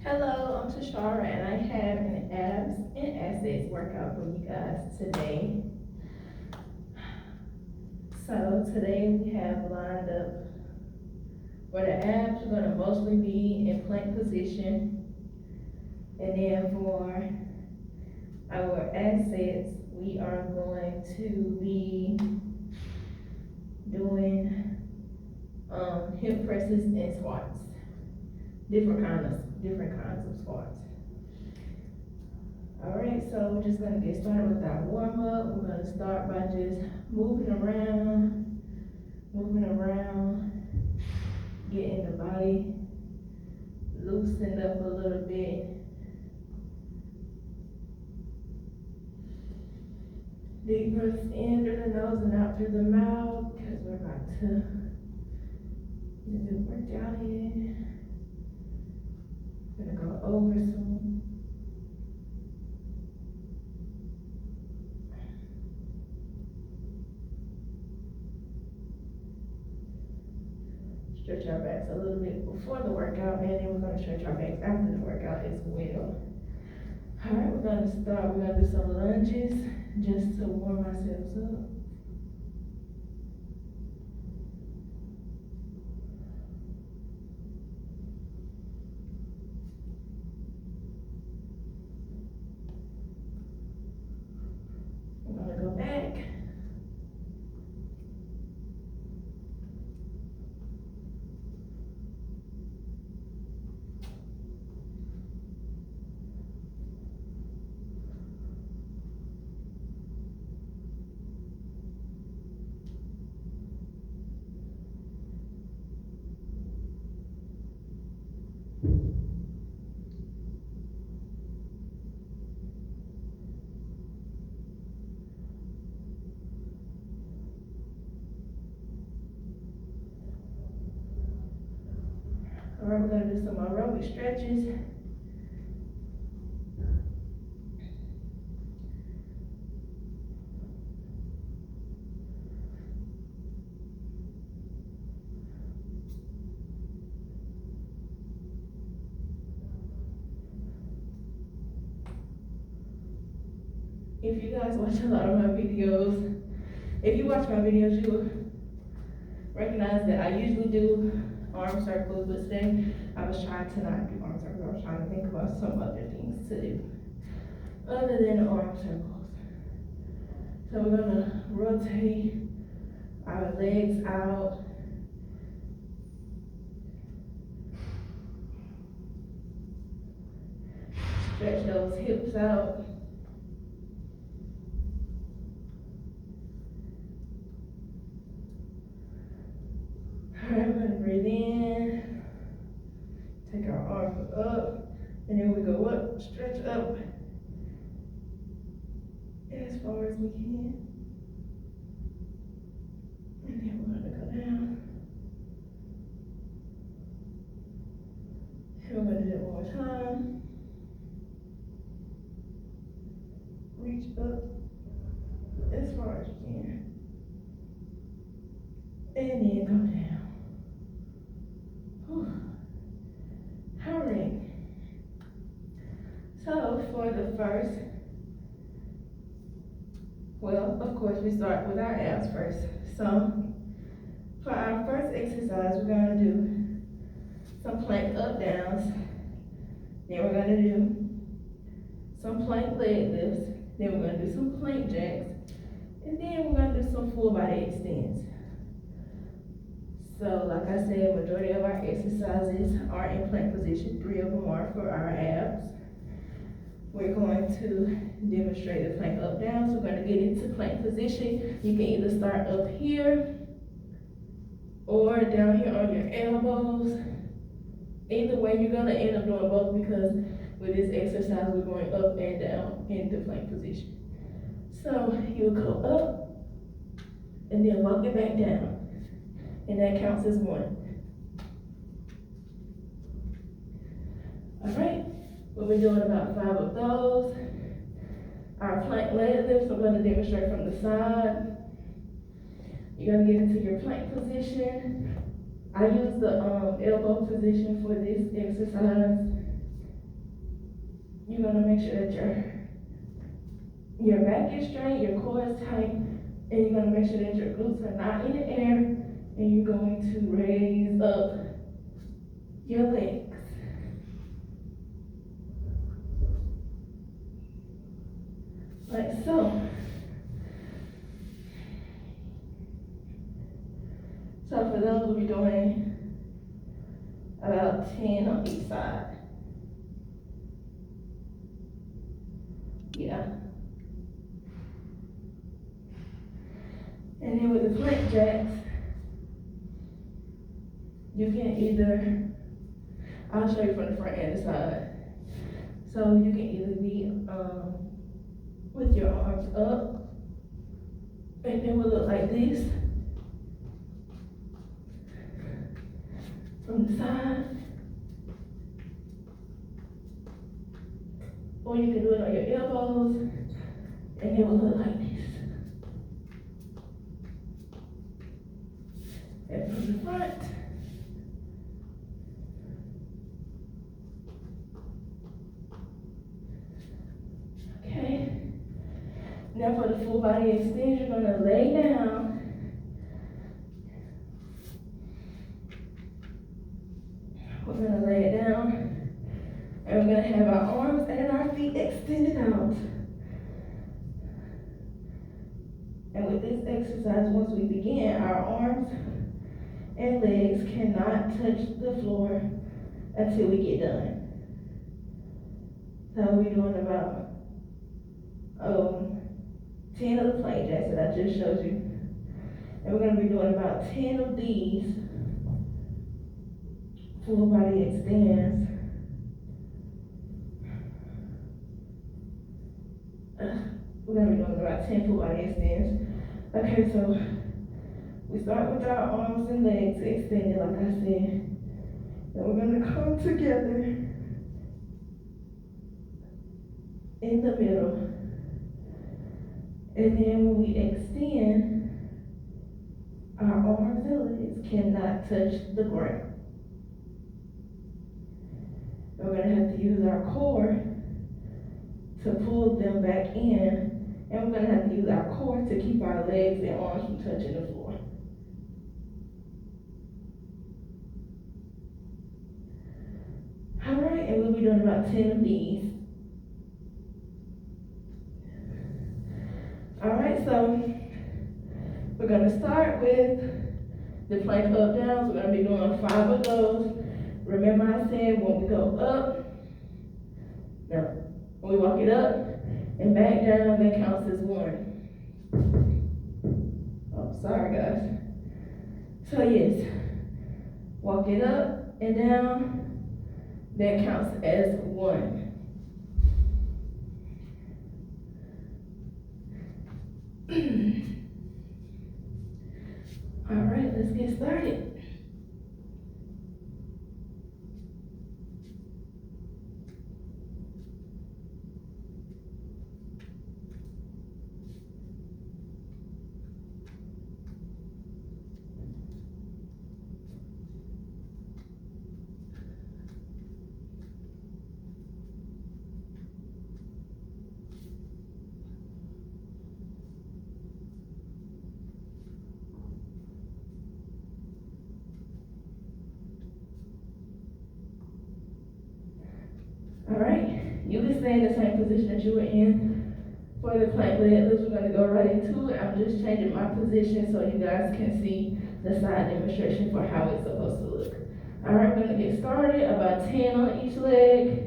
Hello, I'm Tishara, and I have an abs and assets workout for you guys today. So today we have lined up for the abs, we're gonna mostly be in plank position. And then for our assets, we are going to be doing hip presses and squats. Different kinds of squats. Alright, so we're just gonna get started with our warm up. We're gonna start by just moving around, getting the body loosened up a little bit. Deep breaths in through the nose and out through the mouth, because we're about to get this workout in. Gonna go over some. Stretch our backs a little bit before the workout, and then we're gonna stretch our backs after the workout as well. Alright, we're gonna do some lunges just to warm ourselves up. We're gonna go back. Alright, we're gonna do some aerobic stretches. If you guys watch a lot of my videos, if you watch my videos, you will recognize that I usually do arm circles, but today I was trying to not do arm circles. I was trying to think about some other things to do other than arm circles. So we're gonna rotate our legs out. Stretch those hips out. Alright, we're gonna breathe in, take our arms up, and then we go up, stretch up as far as we can. And then we're gonna go down. And we're gonna do it one more time. Reach up as far as you can. And then go down. Alright. So for the first, well, of course we start with our abs first. So for our first exercise, we're gonna do some plank up downs. Then we're gonna do some plank leg lifts. Then we're gonna do some plank jacks. And then we're gonna do some full body extends. So like I said, majority of our exercises are in plank position. 3 of them are for our abs. We're going to demonstrate the plank up down. So we're going to get into plank position. You can either start up here or down here on your elbows. Either way, you're going to end up doing both, because with this exercise, we're going up and down into plank position. So you'll go up and then walk it back down. And that counts as 1. Alright, we'll be doing about 5 of those. Our plank leg lifts, I'm going to demonstrate from the side. You're going to get into your plank position. I use the elbow position for this exercise. you're gonna make sure that your back is straight, your core is tight, and you're gonna make sure that your glutes are not in the air, and you're going to raise up your legs. Like so. So for those, we'll be doing about 10 on each side. Yeah. And then with the plank jacks, you can either, I'll show you from the front and the side. So you can either be with your arms up, and it will look like this from the side. Or you can do it on your elbows, and it will look like this. And from the front, okay. Now for the full body extension, you're gonna lay down. We're gonna lay it down, and we're gonna have our arms and our feet extended out. And with this exercise, once we begin, our arms and legs cannot touch the floor until we get done. So we're doing about 10 of the plank jacks that I just showed you. And we're gonna be doing about 10 of these full body extends. We're gonna be doing about 10 full body extends. Okay, so we start with our arms and legs extended, like I said. Then we're gonna come together in the middle. And then when we extend, our arms and legs cannot touch the ground. We're gonna have to use our core to pull them back in, and we're gonna have to use our core to keep our legs and arms from touching the floor. All right, and we'll be doing about 10 of these. All right, so we're gonna start with the plank up downs. We're gonna be doing 5 of those. Remember I said when we go up, no, when we walk it up and back down, that counts as 1. Oh, sorry guys. So yes, walk it up and down, that counts as 1. All right, let's get started. All right, you can stay in the same position that you were in for the plank leg lifts. We're gonna go right into it. I'm just changing my position so you guys can see the side demonstration for how it's supposed to look. All right, we're gonna get started, about 10 on each leg.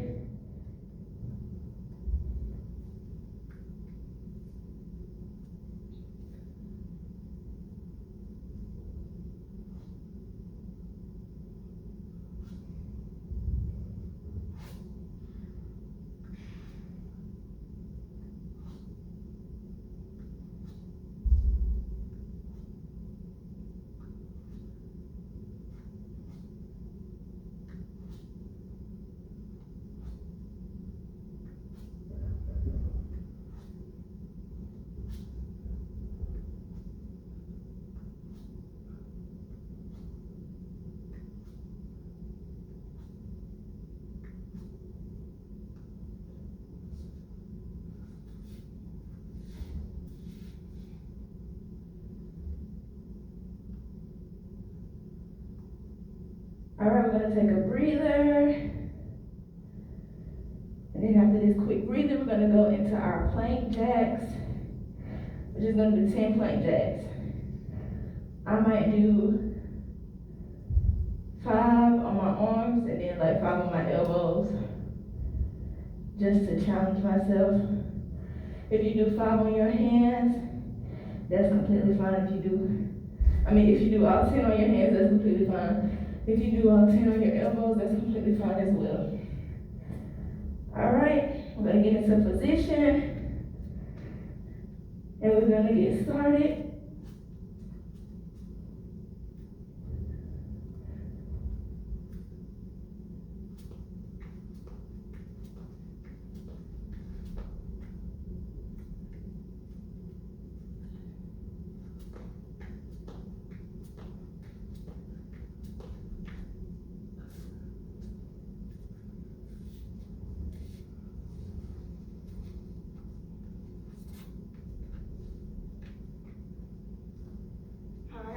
we're gonna take a breather. And then after this quick breather, we're gonna go into our plank jacks, which is gonna be 10 plank jacks. I might do 5 on my arms and then like 5 on my elbows, just to challenge myself. If you do 5 on your hands, that's completely fine. If you do all 10 on your hands, that's completely fine. If you do all 10 on your elbows, that's completely fine as well. All right, we're gonna get into position, and we're gonna get started.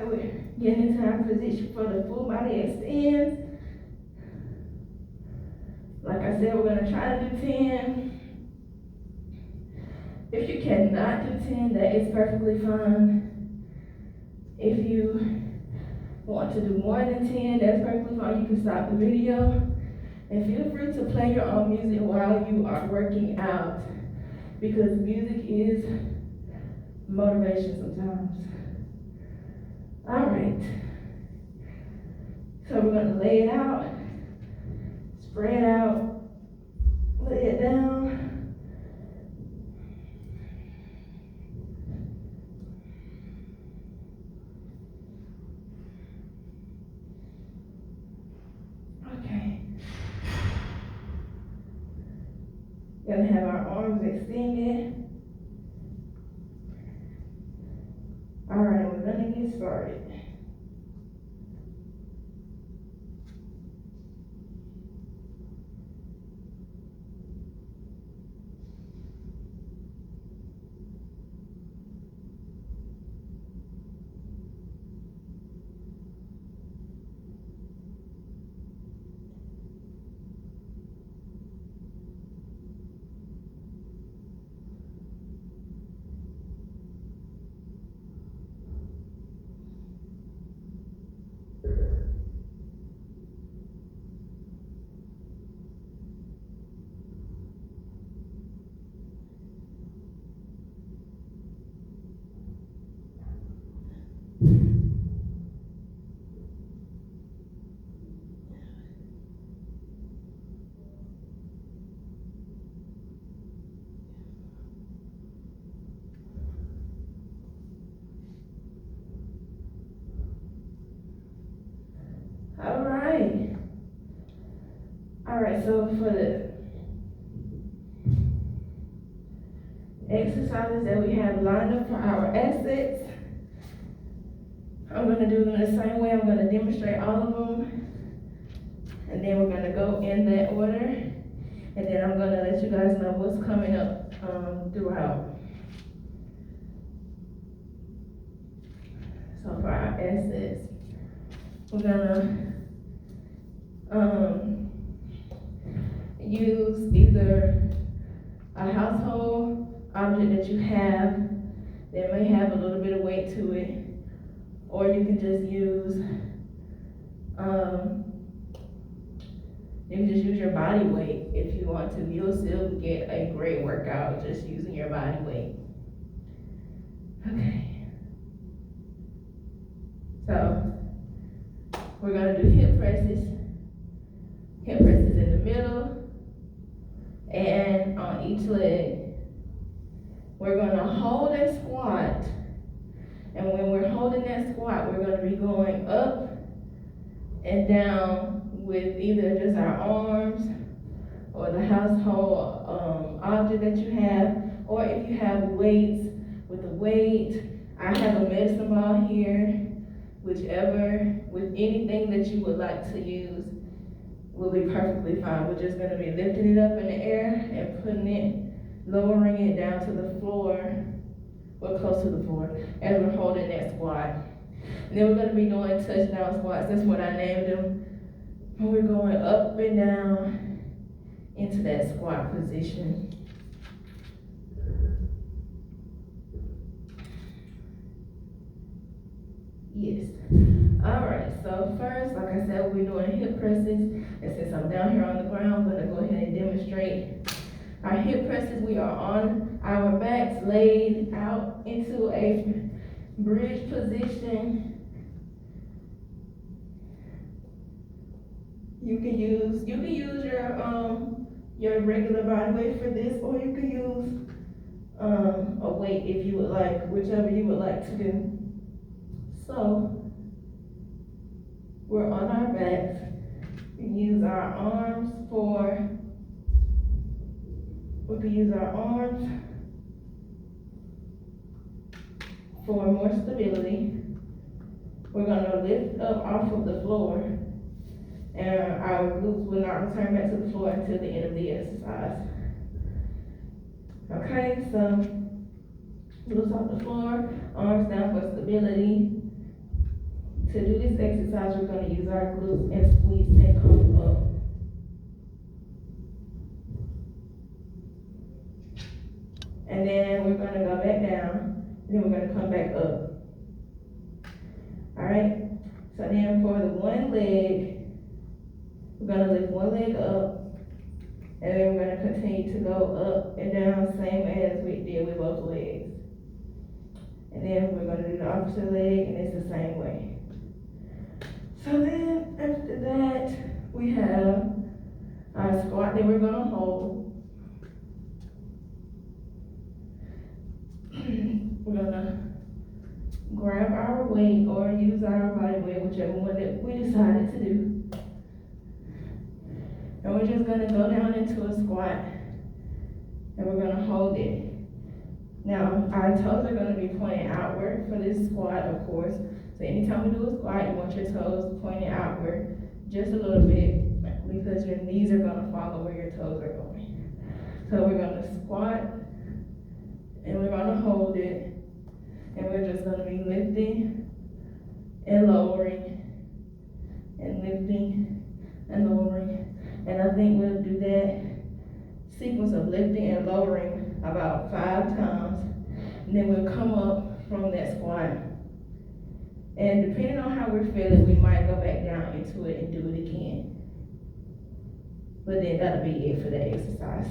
We're getting into our position for the full body extends. Like I said, we're gonna try to do 10. If you cannot do 10, that is perfectly fine. If you want to do more than 10, that's perfectly fine. You can stop the video. And feel free to play your own music while you are working out, because music is motivation sometimes. All right, so we're gonna lay it out, spread out, lay it down. Okay. Gonna have our arms extended. All right, we're gonna get started. All right, so for the exercises that we have lined up for our assets, I'm gonna do them the same way. I'm gonna demonstrate all of them, and then we're gonna go in that order, and then I'm gonna let you guys know what's coming up throughout. So for our assets, we're gonna use either a household object that you have that may have a little bit of weight to it, or you can just use your body weight if you want to. You'll still get a great workout just using your body weight. Okay. So we're gonna do hip presses. Hip presses in the middle and on each leg. We're gonna hold a squat, and when we're holding that squat, we're gonna be going up and down with either just our arms or the household object that you have, or if you have weights, with the weight. I have a medicine ball here, whichever, with anything that you would like to use will be perfectly fine. We're just gonna be lifting it up in the air and putting it, lowering it down to the floor, or close to the floor, as we're holding that squat. And then we're gonna be doing touchdown squats. That's what I named them. And we're going up and down into that squat position. Yes. Alright, so first, like I said, we're doing hip presses. And since I'm down here on the ground, I'm gonna go ahead and demonstrate our hip presses. We are on our backs, laid out into a bridge position. You can use your regular body weight for this, or you can use a weight if you would like, whichever you would like to do. So we're on our backs. We can use our arms for more stability. We're gonna lift up off of the floor, and our glutes will not return back to the floor until the end of the exercise. Okay, so glutes off the floor, arms down for stability. To do this exercise, we're going to use our glutes and squeeze and come up. And then we're going to go back down, and then we're going to come back up. Alright, so then for the one leg, we're going to lift one leg up, and then we're going to continue to go up and down, same as we did with both legs. And then we're going to do the opposite leg, and it's the same way. So then, after that, we have our squat that we're gonna hold. We're gonna grab our weight or use our body weight, whichever one that we decided to do. And we're just gonna go down into a squat, and we're gonna hold it. Now, our toes are gonna be pointing outward for this squat, of course. So anytime we do a squat, you want your toes pointing outward just a little bit, because your knees are gonna follow where your toes are going. So we're gonna squat, and we're gonna hold it, and we're just gonna be lifting and lowering, and lifting and lowering. And I think we'll do that sequence of lifting and lowering about 5 times, and then we'll come up from that squat. And depending on how we're feeling, we might go back down into it and do it again. But then that'll be it for the exercise.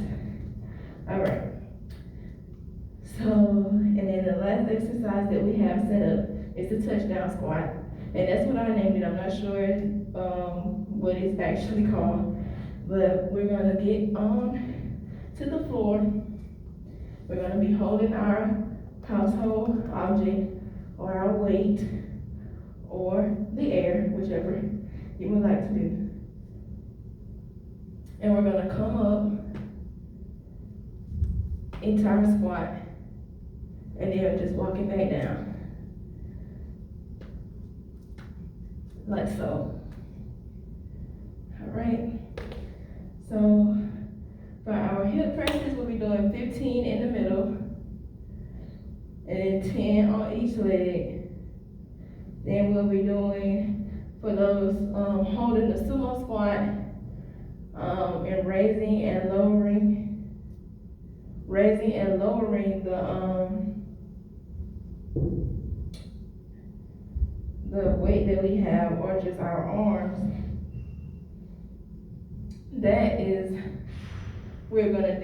Alright. So, and then the last exercise that we have set up is the touchdown squat. And that's what I named it. I'm not sure what it's actually called. But we're gonna get on to the floor. We're gonna be holding our household object or our weight or the air, whichever you would like to do. And we're gonna come up into our squat, and then just walk it back down, like so. All right, so for our hip presses, we'll be doing 15 in the middle, and then 10 on each leg. Then we'll be doing, for those holding the sumo squat, and raising and lowering the weight that we have, or just our arms. That is, we're gonna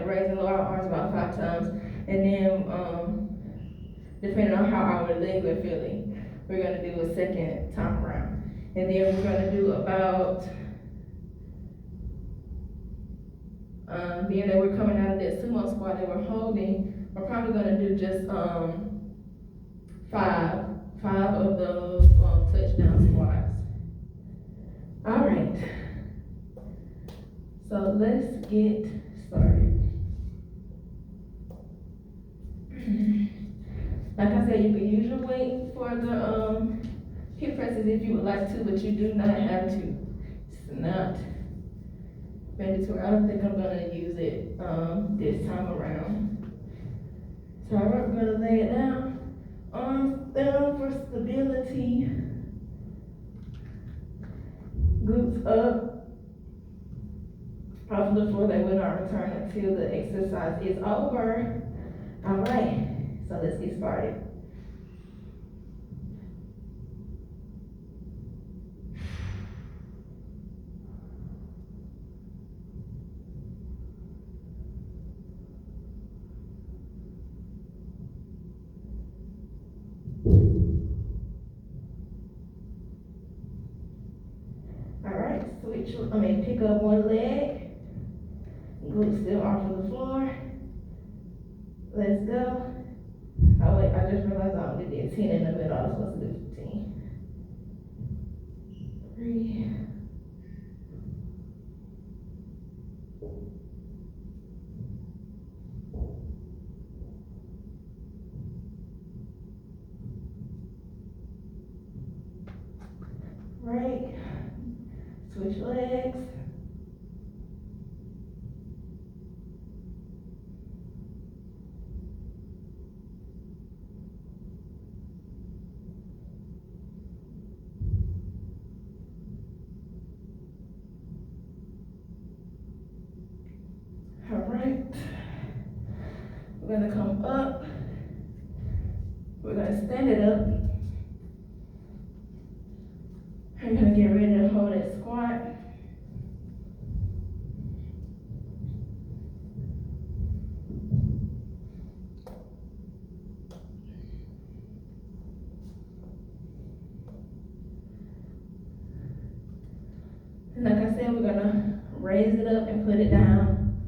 raise and lower our arms about 5 times, and then depending on how our legs are feeling, we're gonna do a second time around. And then we're gonna do about, being that we're coming out of that sumo squat that we're holding, we're probably gonna do just 5 of those touchdown squats. All right, so let's get started. Like I said, you can use your weight for the hip presses if you would like to, but you do not have to. It's not mandatory. I don't think I'm gonna use it this time around. So we're gonna lay it down, arms down for stability. glutes up off the floor. They will not return until the exercise is over. All right, so let's get started. Pick up one leg, glutes still off of the floor. Let's go. Oh wait, I just realized I only did 10 in the middle. I was supposed to do 15. 3. Right. Switch legs. All right. We're gonna come up. We're gonna stand it up. We're gonna get ready to hold that squat. And like I said, we're gonna raise it up and put it down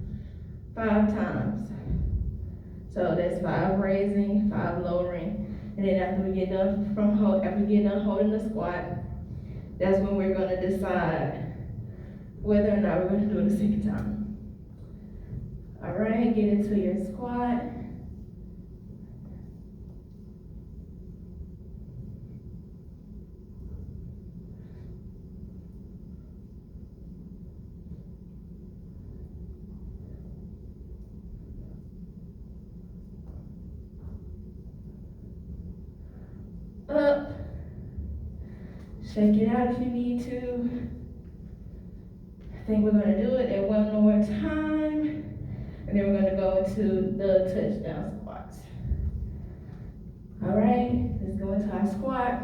5 times. So that's 5 raising, 5 lowering, and then after we get done holding the squat, that's when we're gonna decide whether or not we're gonna do it a second time. All right, get into your squat. Up. Shake it out if you need to. I think we're gonna do it at one more time, and then we're gonna go into the touchdown squats. All right, let's go into our squat.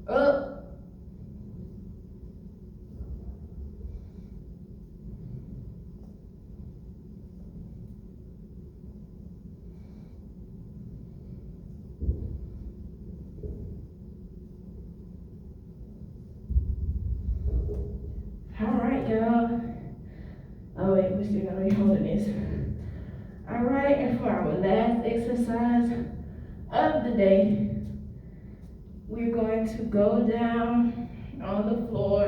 Up. Y'all. Oh wait, we're still gonna be holding this. All right, and for our last exercise of the day, we're going to go down on the floor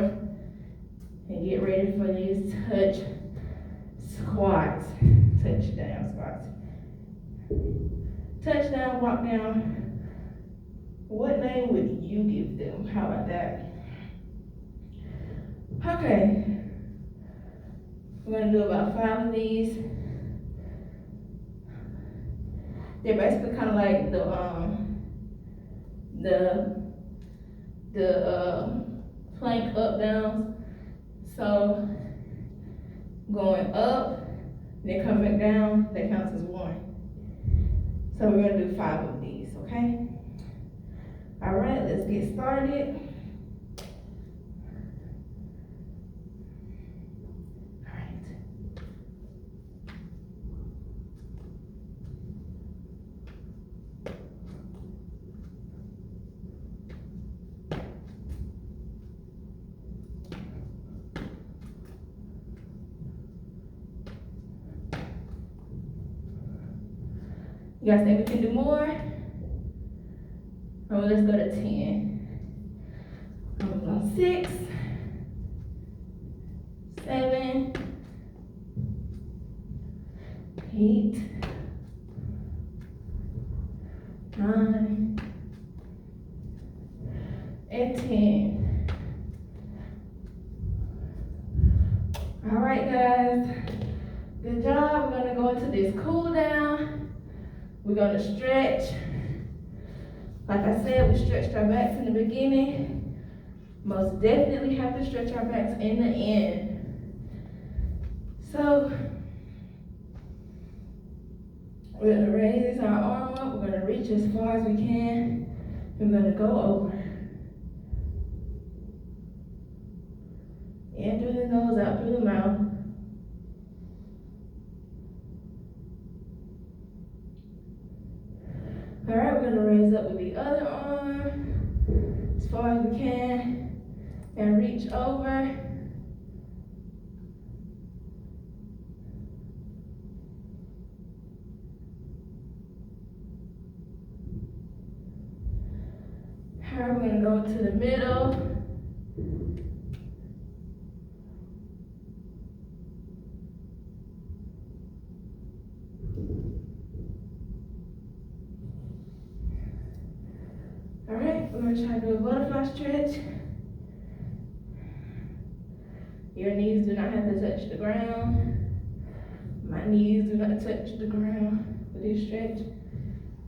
and get ready for these squats, touchdown squats. Touchdown, walk down. What name would you give them? How about that? Okay. We're gonna do about 5 of these. They're basically kind of like the plank up downs. So going up, then come back down, that counts as 1. So we're gonna do 5 of these, okay? All right, let's get started. You guys think we can do more? Oh, let's go to 10. I'm on 6, 7, 8, 9, and 10. All right, guys. Good job. We're gonna go into this cool down. We're gonna stretch. Like I said, we stretched our backs in the beginning. most definitely have to stretch our backs in the end. So, we're gonna raise our arm up, we're gonna reach as far as we can, and we're gonna go over. In through the nose, out through the mouth. All right, we're gonna raise up with the other arm as far as we can and reach over. All right, we're gonna go to the middle. All right, we're gonna try to do a butterfly stretch. Your knees do not have to touch the ground. My knees do not touch the ground for this stretch.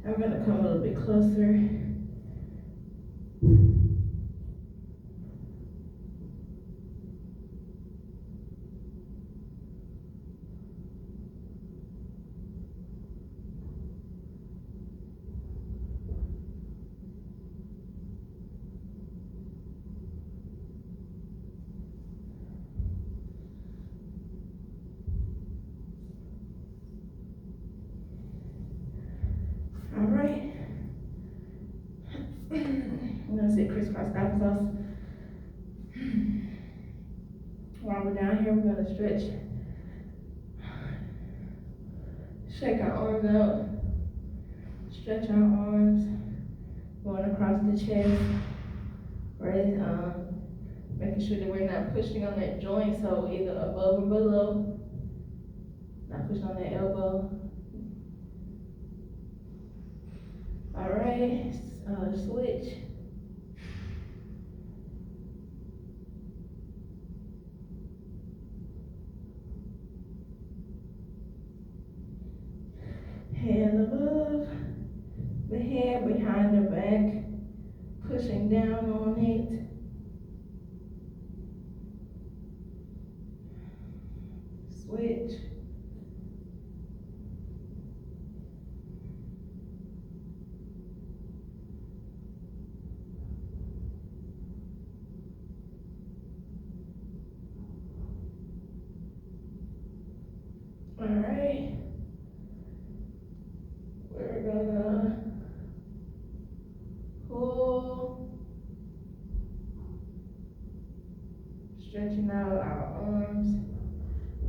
I'm gonna come a little bit closer. All right. I'm gonna sit crisscross applesauce. While we're down here, we're gonna stretch. Shake our arms out. Stretch our arms. Going across the chest. Right? Making sure that we're not pushing on that joint, so either above or below. Not pushing on that elbow. All right, switch. Hand above the head, behind the back, pushing down on it. Switch. All right. We're gonna pull, stretching out our arms,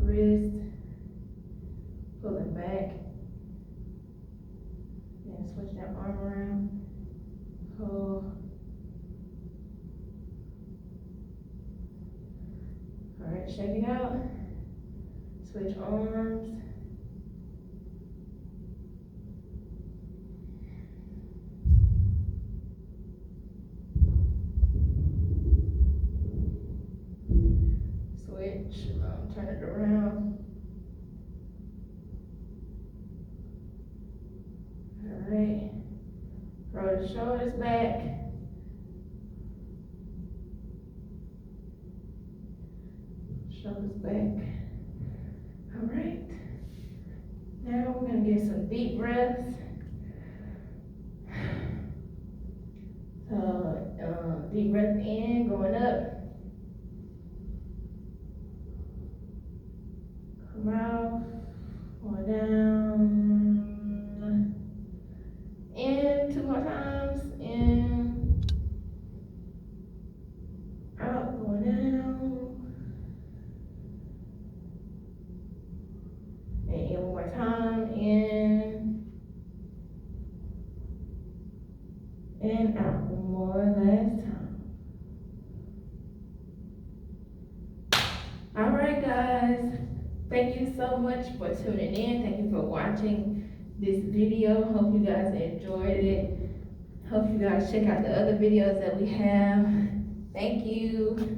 wrist, pulling back, then switch that arm around, pull. All right, shake it out, switch arms. Switch, turn it around. All right, roll the shoulders back. Shoulders back. All right, now we're gonna get some deep breaths. Deep breath in, going up. Come out, going down. In, 2 more times. In, out, going down. And in one more time. In, and out. One more last time. All right, guys. Thank you so much for tuning in. Thank you for watching this video. Hope you guys enjoyed it. Hope you guys check out the other videos that we have. Thank you.